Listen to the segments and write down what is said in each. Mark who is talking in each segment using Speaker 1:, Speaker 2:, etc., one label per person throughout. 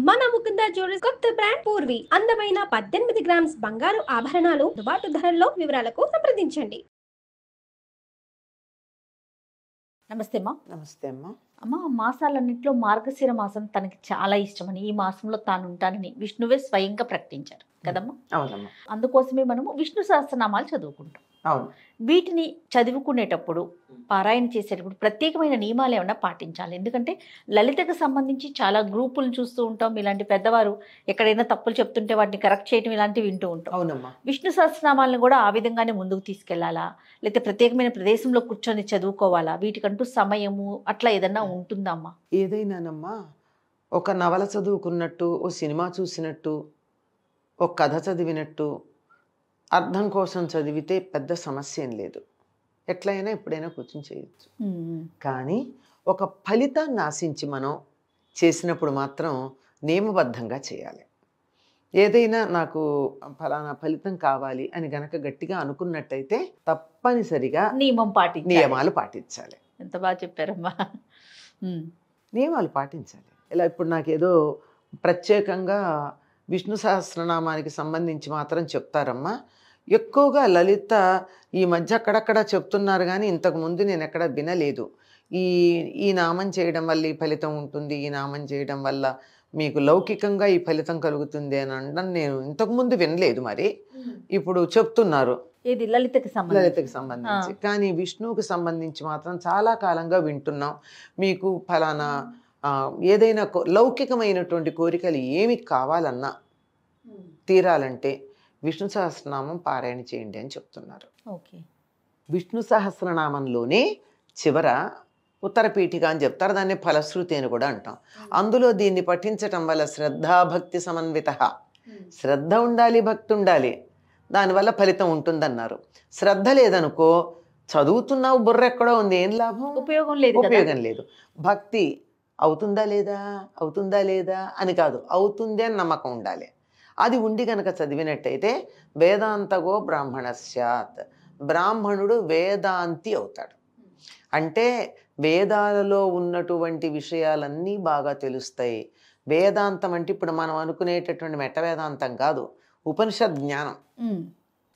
Speaker 1: మన ముకుంద జ్యువెలర్స్ కొత్త బ్రాండ్ పూర్వి అందమైన 18 గ్రామ్స్ బంగారు ఆభరణాలు అందుబాటు ధరల్లో వివరాలకు సంప్రదించండి.
Speaker 2: నమస్తే అమ్మా.
Speaker 3: నమస్తే అమ్మా.
Speaker 2: అమ్మ, మాసాలన్నింటిలో మార్గశిర మాసం తనకి చాలా ఇష్టమని, ఈ మాసంలో తాను ఉంటానని విష్ణువే స్వయంగా ప్రకటించారు కదమ్మా.
Speaker 3: అవునమ్మా.
Speaker 2: అందుకోసమే మనము విష్ణు సహస్రనామాలు చదువుకుంటాం.
Speaker 3: అవును.
Speaker 2: వీటిని చదువుకునేటప్పుడు, పారాయణ చేసేటప్పుడు ప్రత్యేకమైన నియమాలు ఏమైనా పాటించాలి. ఎందుకంటే లలితకు సంబంధించి చాలా గ్రూపులు చూస్తూ ఉంటాం. ఇలాంటి పెద్దవారు ఎక్కడైనా తప్పులు చెప్తుంటే వాటిని కరెక్ట్ చేయడం ఇలాంటివి వింటూ ఉంటాం.
Speaker 3: అవునమ్మా.
Speaker 2: విష్ణు సహస్రనామాలను కూడా ఆ విధంగానే ముందుకు తీసుకెళ్లాలా, లేకపోతే ప్రత్యేకమైన ప్రదేశంలో కూర్చొని చదువుకోవాలా, వీటికంటూ సమయము అట్లా ఏదన్నా ఉంటుందమ్మా?
Speaker 3: ఏదైనానమ్మా, ఒక నవల చదువుకున్నట్టు, ఓ సినిమా చూసినట్టు, ఒక కథ చదివినట్టు అర్థం కోసం చదివితే పెద్ద సమస్య ఏం లేదు. ఎట్లయినా ఎప్పుడైనా కూర్చొని చేయొచ్చు. కానీ ఒక ఫలితాన్ని ఆశించి మనం చేసినప్పుడు మాత్రం నియమబద్ధంగా చేయాలి. ఏదైనా నాకు ఫలానా ఫలితం కావాలి అని గనక గట్టిగా అనుకున్నట్టయితే తప్పనిసరిగా నియమాలు పాటించాలి.
Speaker 2: ఎంత బాగా చెప్పారమ్మా.
Speaker 3: నియమాలు పాటించాలి. ఇలా ఇప్పుడు నాకేదో ప్రత్యేకంగా విష్ణు సహస్రనామానికి సంబంధించి మాత్రం చెప్తారమ్మా. ఎక్కువగా లలిత ఈ మధ్య అక్కడక్కడ చెప్తున్నారు, కానీ ఇంతకుముందు నేను ఎక్కడ వినలేదు. ఈ నామం చేయడం వల్ల ఈ ఫలితం ఉంటుంది, ఈ నామం చేయడం వల్ల మీకు లౌకికంగా ఈ ఫలితం కలుగుతుంది అని అనడం నేను ఇంతకుముందు వినలేదు. మరి ఇప్పుడు చెప్తున్నారు
Speaker 2: లలితకి
Speaker 3: సంబంధించి. కానీ విష్ణువుకి సంబంధించి మాత్రం చాలా కాలంగా వింటున్నాం. మీకు ఫలానా ఏదైనా లౌకికమైనటువంటి కోరికలు ఏమి కావాలన్నా తీరాలంటే విష్ణు సహస్రనామం పారాయణ చేయండి అని చెప్తున్నారు. విష్ణు సహస్రనామంలోనే చివర ఉత్తరపీఠిక అని చెప్తారు, దాన్ని ఫలశ్రుతి అని కూడా అంటాం. అందులో దీన్ని పఠించటం వల్ల శ్రద్ధాభక్తి సమన్విత, శ్రద్ధ ఉండాలి, భక్తి ఉండాలి, దానివల్ల ఫలితం ఉంటుందన్నారు. శ్రద్ధ లేదనుకో, చదువుతున్నావు, బుర్ర ఎక్కడో ఉంది, ఏం లాభం, ఉపయోగం లేదు. భక్తి అవుతుందా లేదా అని కాదు, అవుతుంది అని నమ్మకం ఉండాలి. అది ఉండి కనుక చదివినట్టయితే వేదాంతగో బ్రాహ్మణ స్యాత్, బ్రాహ్మణుడు వేదాంతి అవుతాడు. అంటే వేదాలలో ఉన్నటువంటి విషయాలన్నీ బాగా తెలుస్తాయి. వేదాంతం అంటే ఇప్పుడు మనం అనుకునేటటువంటి మెట్ట వేదాంతం కాదు, ఉపనిషత్ జ్ఞానం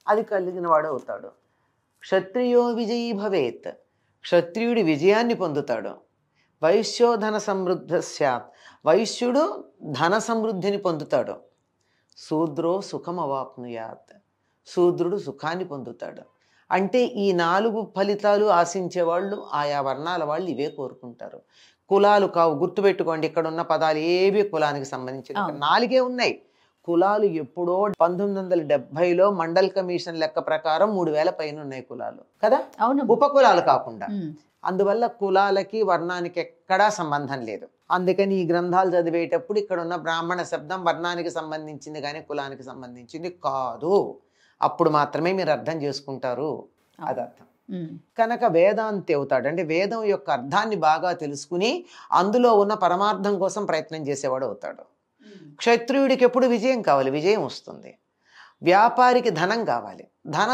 Speaker 3: అది కలిగిన వాడు అవుతాడు. క్షత్రియో విజయీ భవేత్, క్షత్రియుడి విజయాన్ని పొందుతాడు. వైశ్యో ధన సమృద్ధ స్యాత్, వైశ్యుడు ధన సమృద్ధిని పొందుతాడు. శూద్రో సుఖం అవాప్నుయాత్, శూద్రుడు సుఖాన్ని పొందుతాడు. అంటే ఈ 4 ఫలితాలు ఆశించేవాళ్ళు, ఆయా వర్ణాల వాళ్ళు ఇవే కోరుకుంటారు. కులాలు కావు, గుర్తుపెట్టుకోండి. ఇక్కడ ఉన్న పదాలు ఏవి కులానికి సంబంధించిన 4 ఉన్నాయి. కులాలు ఎప్పుడో 1970లో మండల్ కమిషన్ లెక్క ప్రకారం 3000 పైన ఉన్నాయి కులాలు కదా, ఉపకులాలు కాకుండా. అందువల్ల కులాలకి వర్ణానికి ఎక్కడా సంబంధం లేదు. అందుకని ఈ గ్రంథాలు చదివేటప్పుడు ఇక్కడ ఉన్న బ్రాహ్మణ శబ్దం వర్ణానికి సంబంధించింది కానీ కులానికి సంబంధించింది కాదు. అప్పుడు మాత్రమే మీరు అర్థం చేసుకుంటారు. అది అర్థం. కనుక వేదాంతి అవుతాడు. అంటే వేదం యొక్క అర్థాన్ని బాగా తెలుసుకుని అందులో ఉన్న పరమార్థం కోసం ప్రయత్నం చేసేవాడు అవుతాడు. క్షత్రియుడికి ఎప్పుడు విజయం కావాలి, విజయం వస్తుంది. వ్యాపారికి ధనం కావాలి, ధన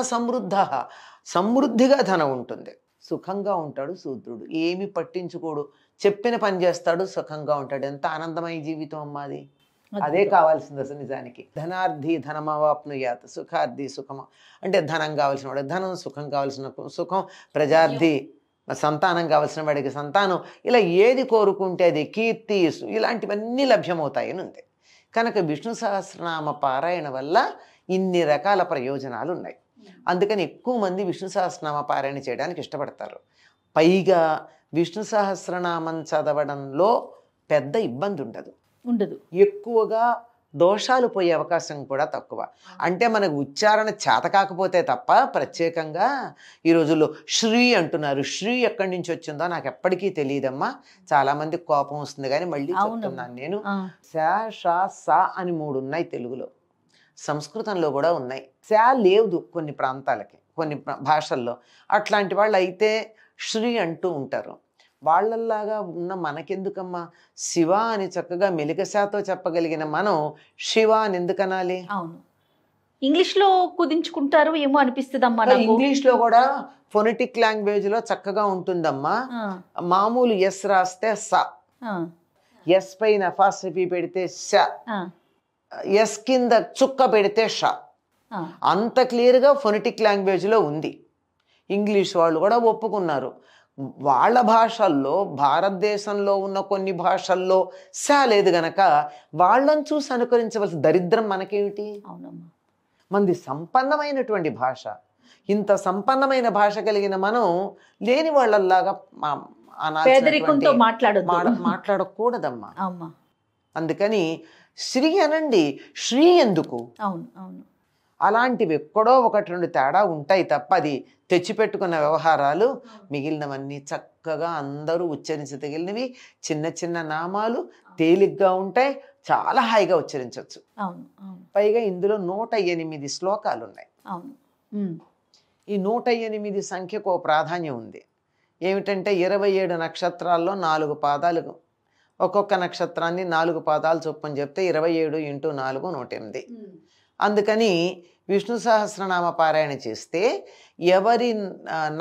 Speaker 3: సమృద్ధిగా ధనం ఉంటుంది. సుఖంగా ఉంటాడు శూద్రుడు, ఏమి పట్టించుకోడు, చెప్పిన పని చేస్తాడు, సుఖంగా ఉంటాడు. ఎంత ఆనందమయ జీవితం అమ్మాది. అదే కావాల్సింది అసలు నిజానికి. ధనార్థి ధనమవాప్నుయాత్, సుఖార్థి సుఖమ అంటే ధనం కావాల్సిన వాడు ధనం, సుఖం కావాల్సిన సుఖం, ప్రజార్థి సంతానం కావాల్సిన వాడికి సంతానం, ఇలా ఏది కోరుకుంటే అది, కీర్తి, ఇలాంటివన్నీ లభ్యమవుతాయని ఉంది. కనుక విష్ణు సహస్రనామ పారాయణ వల్ల ఇన్ని రకాల ప్రయోజనాలు ఉన్నాయి. అందుకని ఎక్కువ మంది విష్ణు సహస్రనామ పారాయణ చేయడానికి ఇష్టపడతారు. పైగా విష్ణు సహస్రనామం చదవడంలో పెద్ద ఇబ్బంది ఉండదు. ఎక్కువగా దోషాలు పోయే అవకాశం కూడా తక్కువ. అంటే మనకు ఉచ్చారణ చేత కాకపోతే తప్ప ప్రత్యేకంగా ఈ రోజుల్లో శ్రీ అంటున్నారు. శ్రీ ఎక్కడి నుంచి వచ్చిందో నాకు ఎప్పటికీ తెలియదమ్మా. చాలామంది కోపం వస్తుంది, కానీ మళ్ళీ చెప్తున్నాను నేను. శ ష స అని 3 ఉన్నాయి తెలుగులో, సంస్కృతంలో కూడా ఉన్నాయి. శ లేదు కొన్ని ప్రాంతాలకి, కొన్ని భాషల్లో. అట్లాంటి వాళ్ళు అయితే శ్రీ అంటూ ఉంటారు. వాళ్ళల్లాగా ఉన్న మనకెందుకమ్మా, శివ అని చక్కగా మెలికశాతో చెప్పగలిగిన మనం శివ అని ఎందుకనాలి?
Speaker 2: అవును, ఇంగ్లీష్లో కుదించుకుంటారు ఏమో అనిపిస్తుందమ్మా.
Speaker 3: ఇంగ్లీష్లో కూడా ఫొనెటిక్ లాంగ్వేజ్లో చక్కగా ఉంటుందమ్మా. మామూలు ఎస్ రాస్తే స, ఎస్ పైన అపాస్ట్రఫీ పెడితే ష,
Speaker 2: ఆ,
Speaker 3: ఎస్ కింద చుక్క పెడితే ష.
Speaker 2: ఆ,
Speaker 3: అంత క్లియర్గా ఫొనెటిక్ లాంగ్వేజ్లో ఉంది. ఇంగ్లీష్ వాళ్ళు కూడా ఒప్పుకున్నారు. వాళ్ళ భాషల్లో, భారతదేశంలో ఉన్న కొన్ని భాషల్లో సా లేదు గనక వాళ్ళని చూసి అనుకరించవలసిన దరిద్రం మనకేమిటి?
Speaker 2: అవునమ్మా.
Speaker 3: మనది సంపన్నమైనటువంటి భాష. ఇంత సంపన్నమైన భాష కలిగిన మనం లేని వాళ్ళలాగా
Speaker 2: పేదరికంతో
Speaker 3: మాట్లాడకూడదమ్మా.
Speaker 2: అమ్మా.
Speaker 3: అందుకని శ్రీ అనండి, శ్రీ ఎందుకు?
Speaker 2: అవును, అవును.
Speaker 3: అలాంటివి ఎక్కడో ఒకటి రెండు తేడా ఉంటాయి తప్ప అది తెచ్చిపెట్టుకున్న వ్యవహారాలు మిగిలినవన్నీ చక్కగా అందరూ ఉచ్చరించదగినవి. చిన్న చిన్న నామాలు తేలిగ్గా ఉంటాయి, చాలా హాయిగా ఉచ్చరించవచ్చు.
Speaker 2: అవును, అవును.
Speaker 3: పైగా ఇందులో 108 శ్లోకాలు ఉన్నాయి.
Speaker 2: అవును.
Speaker 3: ఈ 108 సంఖ్యకు ఓ ప్రాధాన్యం ఉంది. ఏమిటంటే 27 నక్షత్రాల్లో 4 పాదాలు, ఒక్కొక్క నక్షత్రాన్ని 4 పాదాలు చొప్పున చెప్తే 27 × 4 108. అందుకని విష్ణు సహస్రనామ పారాయణ చేస్తే ఎవరి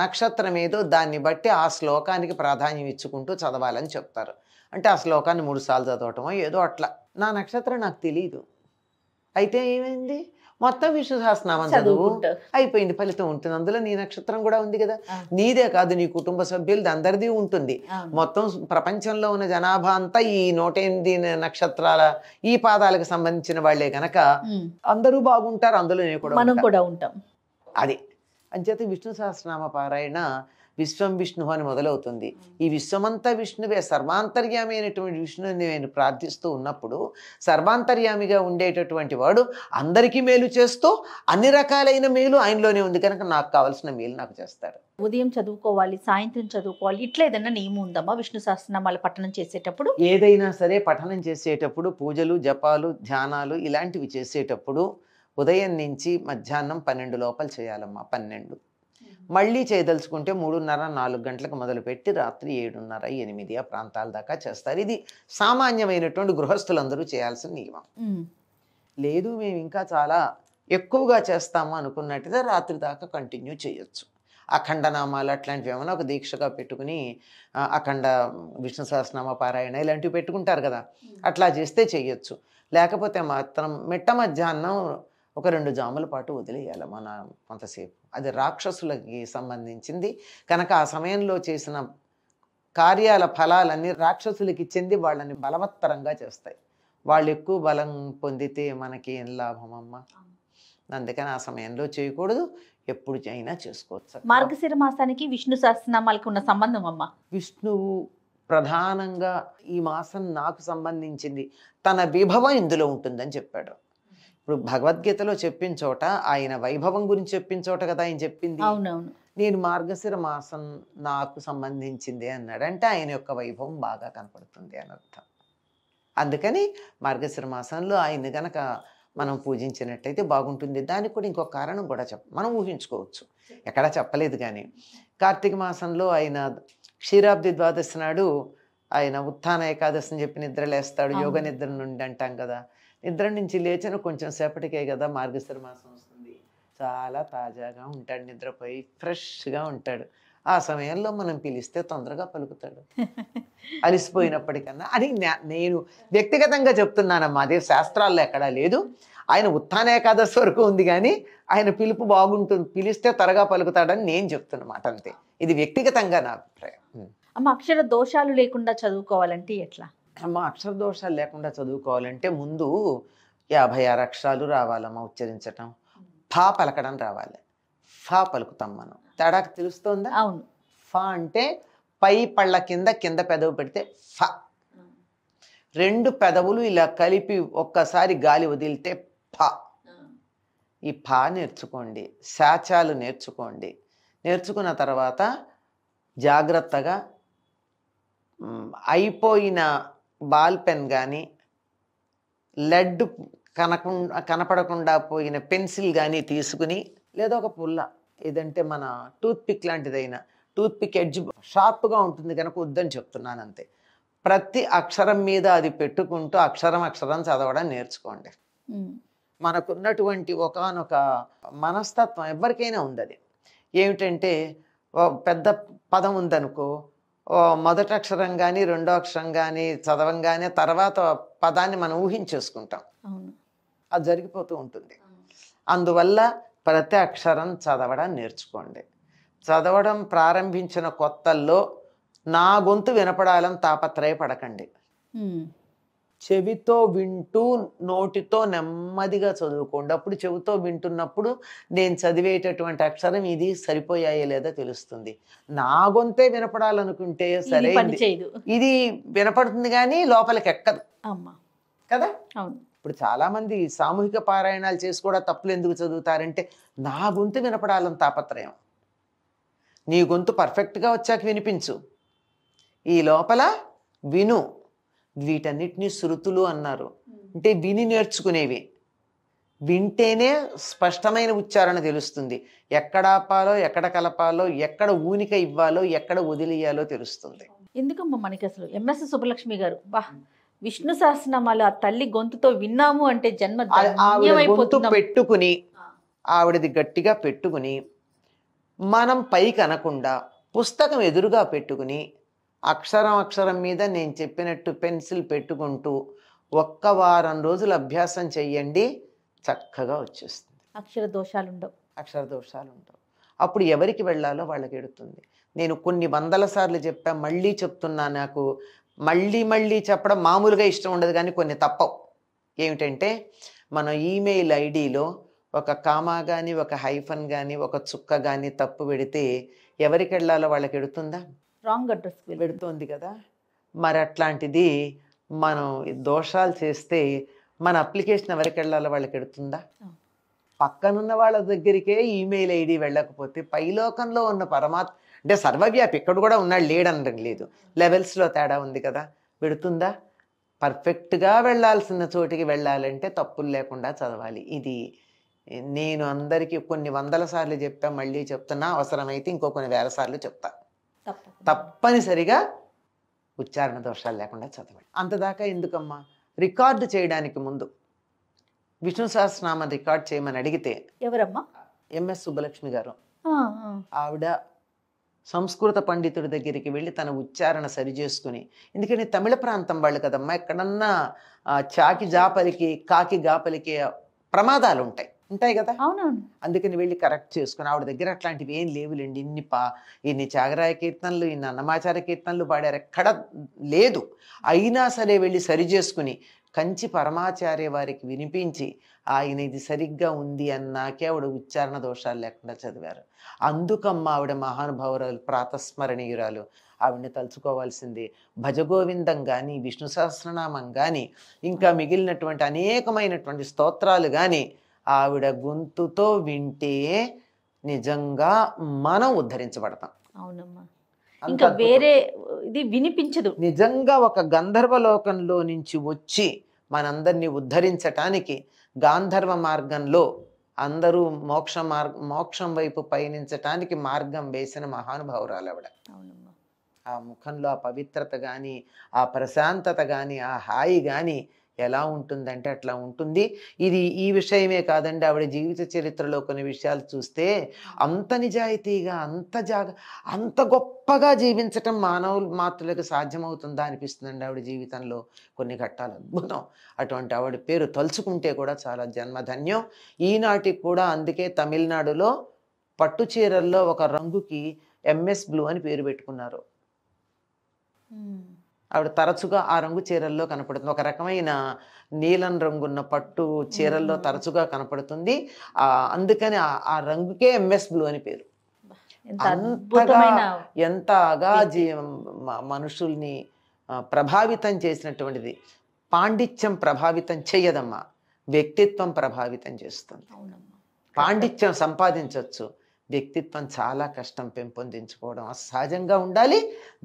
Speaker 3: నక్షత్రం ఏదో దాన్ని బట్టి ఆ శ్లోకానికి ప్రాధాన్యం ఇచ్చుకుంటూ చదవాలని చెప్తారు. అంటే ఆ శ్లోకాన్ని 3 సార్లు చదవటమో ఏదో అట్లా. నా నక్షత్రం నాకు తెలియదు, అయితే ఏమైంది, మొత్తం విష్ణు సహస్రనామం చదువు, అయిపోయింది, ఫలితం ఉంటుంది. అందులో నీ నక్షత్రం కూడా ఉంది కదా. నీదే కాదు, నీ కుటుంబ సభ్యులది, అందరిది ఉంటుంది. మొత్తం ప్రపంచంలో ఉన్న జనాభా అంతా ఈ 108 నక్షత్రాల ఈ పాదాలకు సంబంధించిన వాళ్లే కనుక అందరూ బాగుంటారు, అందులో
Speaker 2: మనం కూడా ఉంటాం.
Speaker 3: అది అంచేత విష్ణు సహస్రనామ పారాయణ విశ్వం విష్ణు అని మొదలవుతుంది. ఈ విశ్వమంతా విష్ణువే, సర్వాంతర్యామి అయినటువంటి విష్ణుని నేను ప్రార్థిస్తూ ఉన్నప్పుడు సర్వాంతర్యామిగా ఉండేటటువంటి వాడు అందరికీ మేలు చేస్తూ అన్ని రకాలైన మేలు ఆయనలోనే ఉంది కనుక నాకు కావాల్సిన మేలు నాకు చేస్తాడు.
Speaker 2: ఉదయం చదువుకోవాలి, సాయంత్రం చదువుకోవాలి, ఇట్లా ఏదైనా నియమం ఉందమ్మా విష్ణు సహస్రనామాలు పఠనం చేసేటప్పుడు?
Speaker 3: ఏదైనా సరే పఠనం చేసేటప్పుడు, పూజలు జపాలు ధ్యానాలు ఇలాంటివి చేసేటప్పుడు ఉదయం నుంచి మధ్యాహ్నం 12 లోపల చేయాలమ్మా. 12 మళ్ళీ చేయదలుచుకుంటే 3:30 4 గంటలకు మొదలుపెట్టి రాత్రి 7:30 8 ఆ ప్రాంతాల దాకా చేస్తారు. ఇది సామాన్యమైనటువంటి గృహస్థులందరూ చేయాల్సిన నియమం. లేదు మేము ఇంకా చాలా ఎక్కువగా చేస్తాము అనుకున్నట్టుగా రాత్రి దాకా కంటిన్యూ చేయొచ్చు. అఖండనామాలు అట్లాంటివి ఏమైనా ఒక దీక్షగా పెట్టుకుని అఖండ విష్ణు సహస్రనామ పారాయణ ఇలాంటివి పెట్టుకుంటారు కదా, అట్లా చేస్తే చెయ్యొచ్చు. లేకపోతే మాత్రం మిట్ట మధ్యాహ్నం ఒక 2 జాముల పాటు వదిలేయాలి మన కొంతసేపు. అది రాక్షసులకి సంబంధించింది కనుక ఆ సమయంలో చేసిన కార్యాల ఫలాలన్నీ రాక్షసులకి చెంది వాళ్ళని బలవత్తరంగా చేస్తాయి. వాళ్ళు ఎక్కువ బలం పొందితే మనకి ఏం లాభం అమ్మా. అందుకని ఆ సమయంలో చేయకూడదు, ఎప్పుడు అయినా చేసుకోవచ్చు.
Speaker 2: మార్గశిర మాసానికి విష్ణు సహస్రనామాలకి ఉన్న సంబంధం అమ్మా?
Speaker 3: విష్ణువు ప్రధానంగా ఈ మాసం నాకు సంబంధించింది, తన విభవం ఇందులో ఉంటుందని చెప్పాడు. ఇప్పుడు భగవద్గీతలో చెప్పిన చోట ఆయన వైభవం గురించి చెప్పిన చోట కదా ఆయన చెప్పింది.
Speaker 2: అవునవును.
Speaker 3: నేను మార్గశిర మాసం నాకు సంబంధించింది అన్నాడు అంటే ఆయన యొక్క వైభవం బాగా కనపడుతుంది అని అర్థం. అందుకని మార్గశిర మాసంలో ఆయన గనక మనం పూజించినట్టయితే బాగుంటుంది. దానికి కూడా ఇంకొక కారణం కూడా మనం ఊహించుకోవచ్చు, ఎక్కడా చెప్పలేదు. కానీ కార్తీక మాసంలో ఆయన క్షీరాబ్ది ద్వాదశి నాడు ఆయన ఉత్థాన ఏకాదశిని చెప్పి నిద్రలేస్తాడు, యోగ నిద్ర నుండి అంటాం కదా. నిద్ర నుంచి లేచిన కొంచెం సేపటికే కదా మార్గశిర మాసం వస్తుంది. చాలా తాజాగా ఉంటాడు, నిద్రపోయి ఫ్రెష్గా ఉంటాడు. ఆ సమయంలో మనం పిలిస్తే తొందరగా పలుకుతాడు అలిసిపోయినప్పటికన్నా. అని నేను వ్యక్తిగతంగా చెప్తున్నానమ్మా, అదే శాస్త్రాల్లో ఎక్కడా లేదు. ఆయన ఉత్థాన ఏకాదశి వరకు ఉంది కానీ ఆయన పిలుపు బాగుంటుంది, పిలిస్తే త్వరగా పలుకుతాడని నేను చెప్తున్నమాట, అంతే. ఇది వ్యక్తిగతంగా నా అభిప్రాయం.
Speaker 2: అమ్మ, అక్షర దోషాలు లేకుండా చదువుకోవాలంటే ఎట్లా
Speaker 3: అమ్మ? అక్షర దోషాలు లేకుండా చదువుకోవాలంటే ముందు 56 అక్షరాలు రావాలమ్మా ఉచ్చరించటం. ఫా పలకడం రావాలి. ఫా పలుకుతాం మనం, తేడాకు తెలుస్తోందా?
Speaker 2: అవును.
Speaker 3: ఫా అంటే పై పళ్ళ కింద పెదవు పెడితే ఫ. 2 పెదవులు ఇలా కలిపి ఒక్కసారి గాలి వదిలితే ఫ. ఈ ఫా నేర్చుకోండి, శాచాలు నేర్చుకోండి. నేర్చుకున్న తర్వాత జాగ్రత్తగా అయిపోయిన బాల్ పెన్ కానీ, లెడ్ కనపడకుండా పోయిన పెన్సిల్ కానీ తీసుకుని, లేదా ఒక పుల్ల ఏదంటే మన టూత్ పిక్ లాంటిదైనా, టూత్ పిక్ ఎడ్జ్ షార్ప్గా ఉంటుంది కనుక వద్దని చెప్తున్నాను, అంతే. ప్రతి అక్షరం మీద అది పెట్టుకుంటూ అక్షరం చదవడం నేర్చుకోండి. మనకున్నటువంటి ఒకానొక మనస్తత్వం ఎవరికైనా ఉంది. అది ఏమిటంటే, పెద్ద పదం ఉందనుకో, మొదటి అక్షరం కానీ రెండో అక్షరం కానీ చదవంగానే తర్వాత పదాన్ని మనం ఊహించేసుకుంటాం.
Speaker 2: అవును.
Speaker 3: అది జరిగిపోతూ ఉంటుంది. అందువల్ల ప్రతి అక్షరం చదవడం నేర్చుకోండి. చదవడం ప్రారంభించిన కొత్తల్లో నా గొంతు వినపడాలని తాపత్రయపడకండి. చెవితో వింటూ నోటితో నెమ్మదిగా చదువుకోండి. అప్పుడు చెవితో వింటున్నప్పుడు నేను చదివేటటువంటి అక్షరం ఇది సరిపోయాయో లేదో తెలుస్తుంది. నా గొంతే వినపడాలనుకుంటే సరే, ఇది వినపడుతుంది కానీ లోపలికి ఎక్కదు కదా. ఇప్పుడు చాలా మంది సామూహిక పారాయణాలు చేసి కూడా తప్పులు ఎందుకు చదువుతారంటే నా గొంతు వినపడాలని తాపత్రయం. నీ గొంతు పర్ఫెక్ట్గా వచ్చాక వినిపించు, ఈ లోపల విను. వీటన్నిటినీ శృతులు అన్నారు. అంటే విని నేర్చుకునేవి. వింటేనే స్పష్టమైన ఉచ్చారణ తెలుస్తుంది. ఎక్కడ ఆపాలో, ఎక్కడ కలపాలో, ఎక్కడ ఊనిక ఇవ్వాలో, ఎక్కడ వదిలేయాలో తెలుస్తుంది.
Speaker 2: ఎందుకమ్మా మనకి అసలు ఎంఎస్ సుబ్బలక్ష్మి గారు విష్ణు సహస్రనామాలు ఆ తల్లి గొంతుతో విన్నాము అంటే జన్మ
Speaker 3: గొంతు పెట్టుకుని, ఆవిడది గట్టిగా పెట్టుకుని, మనం పైకి అనకుండా పుస్తకం ఎదురుగా పెట్టుకుని అక్షరం అక్షరం మీద నేను చెప్పినట్టు పెన్సిల్ పెట్టుకుంటూ ఒక్క వారం రోజులు అభ్యాసం చెయ్యండి, చక్కగా వచ్చేస్తుంది.
Speaker 2: అక్షర దోషాలు ఉండవు. అప్పుడు ఎవరికి వెళ్ళాలో వాళ్ళకి ఎడుతుంది. నేను కొన్ని వందల సార్లు చెప్పా, మళ్ళీ చెప్తున్నా. నాకు మళ్ళీ చెప్పడం మామూలుగా ఇష్టం ఉండదు, కానీ కొన్ని తప్పవు. ఏమిటంటే మన ఈమెయిల్ ఐడిలో ఒక కామా కానీ, ఒక హైఫన్ కానీ, ఒక చుక్క కానీ తప్పు పెడితే ఎవరికి వెళ్ళాలో వాళ్ళకి ఎడుతుందా? రాంగ్ అడ్రస్
Speaker 3: పెడుతోంది కదా. మరి అట్లాంటిది మనం దోషాలు చేస్తే మన అప్లికేషన్ ఎవరికి వెళ్ళాలో వాళ్ళకి ఎడుతుందా? పక్కనున్న వాళ్ళ దగ్గరికే ఈమెయిల్ ఐడి వెళ్ళకపోతే పైలోకంలో ఉన్న పరమాత్మ అంటే సర్వవ్యాపి ఇక్కడ కూడా ఉన్నాడు, లేడనడం లేదు, లెవెల్స్లో తేడా ఉంది కదా, పెడుతుందా? పర్ఫెక్ట్గా వెళ్ళాల్సిన చోటికి వెళ్ళాలంటే తప్పులు లేకుండా చదవాలి. ఇది నేను అందరికీ కొన్ని వందల సార్లు చెప్పా, మళ్ళీ చెప్తున్నా, అవసరమైతే ఇంకో కొన్ని వేల సార్లు చెప్తా. తప్పనిసరిగా ఉచ్చారణ దోషాలు లేకుండా చదవండి. అంతదాకా ఎందుకమ్మా, రికార్డు చేయడానికి ముందు విష్ణు సహస్రనామం రికార్డ్ చేయమని అడిగితే
Speaker 2: ఎవరమ్మా?
Speaker 3: ఎంఎస్ సుబ్బలక్ష్మి గారు. ఆవిడ సంస్కృత పండితుడి దగ్గరికి వెళ్ళి తన ఉచ్చారణ సరి చేసుకుని, ఎందుకంటే తమిళ ప్రాంతం వాళ్ళు కదమ్మా, ఎక్కడన్నా చాకి జాపలికి కాకి గాపలికి ప్రమాదాలు ఉంటాయి కదా.
Speaker 2: అవునవును.
Speaker 3: అందుకని వెళ్ళి కరెక్ట్ చేసుకుని, ఆవిడ దగ్గర అట్లాంటివి ఏం లేవులేండి. ఇన్ని త్యాగరాయ కీర్తనలు, ఇన్ని అన్నమాచార్య కీర్తనలు పాడారు, ఎక్కడ లేదు. అయినా సరే వెళ్ళి సరి చేసుకుని కంచి పరమాచార్య వారికి వినిపించి ఆయన ఇది సరిగ్గా ఉంది అన్నాకే ఆవిడ ఉచ్చారణ దోషాలు లేకుండా చదివారు. అందుకమ్మ ఆవిడ మహానుభావురాలు, ప్రాతస్మరణీయురాలు. ఆవిడని తలుచుకోవాల్సింది. భజగోవిందం కానీ, విష్ణు సహస్రనామం కానీ, ఇంకా మిగిలినటువంటి అనేకమైనటువంటి స్తోత్రాలు కానీ ఆవిడ గొంతుతో వింటే నిజంగా మనం ఉద్ధరించబడతాం.
Speaker 2: అవునమ్మా, ఇంకా వేరే ఇది వినిపించదు.
Speaker 3: నిజంగా ఒక గంధర్వలోకంలో నుంచి వచ్చి మనందరినీ ఉద్ధరించటానికి గాంధర్వ మార్గంలో అందరూ మోక్షం వైపు పయనించటానికి మార్గం వేసిన మహానుభావురాలు ఆవిడ. ఆ ముఖంలో ఆ పవిత్రత కానీ, ఆ ప్రశాంతత కానీ, ఆ హాయి కానీ ఎలా ఉంటుందంటే అట్లా ఉంటుంది. ఇది ఈ విషయమే కాదండి, ఆవిడ జీవిత చరిత్రలో కొన్ని విషయాలు చూస్తే అంత నిజాయితీగా, అంత గొప్పగా జీవించటం మాతృలకు సాధ్యమవుతుందా అనిపిస్తుందండి. ఆవిడ జీవితంలో కొన్ని ఘట్టాలు అద్భుతం. అటువంటి ఆవిడ పేరు తలుచుకుంటే కూడా చాలా జన్మధన్యం. ఈనాటికి కూడా అందుకే తమిళనాడులో పట్టు చీరల్లో ఒక రంగుకి ఎంఎస్ బ్లూ అని పేరు పెట్టుకున్నారు. ఆవిడ తరచుగా ఆ రంగు చీరల్లో కనపడుతుంది. ఒక రకమైన నీలం రంగున్న పట్టు చీరల్లో తరచుగా కనపడుతుంది. అందుకని ఆ రంగుకే ఎంఎస్ బ్లూ అని పేరు. ఎంతగా మనుషుల్ని ప్రభావితం చేసినటువంటిది. పాండిత్యం ప్రభావితం చెయ్యదమ్మా, వ్యక్తిత్వం ప్రభావితం చేస్తుంది. పాండిత్యం సంపాదించవచ్చు, వ్యక్తిత్వం చాలా కష్టం పెంపొందించుకోవడం. సహజంగా ఉండాలి,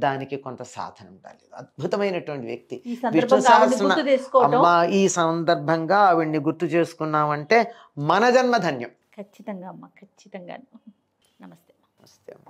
Speaker 3: దానికి కొంత సాధన ఉండాలి. అద్భుతమైనటువంటి వ్యక్తి విష్ణు సహస్రనామ. ఈ సందర్భంగా ఆవిడ్ని గుర్తు చేసుకున్నామంటే మన జన్మధన్యం.
Speaker 2: ఖచ్చితంగా అమ్మ, ఖచ్చితంగా. నమస్తే.
Speaker 3: నమస్తే అమ్మ.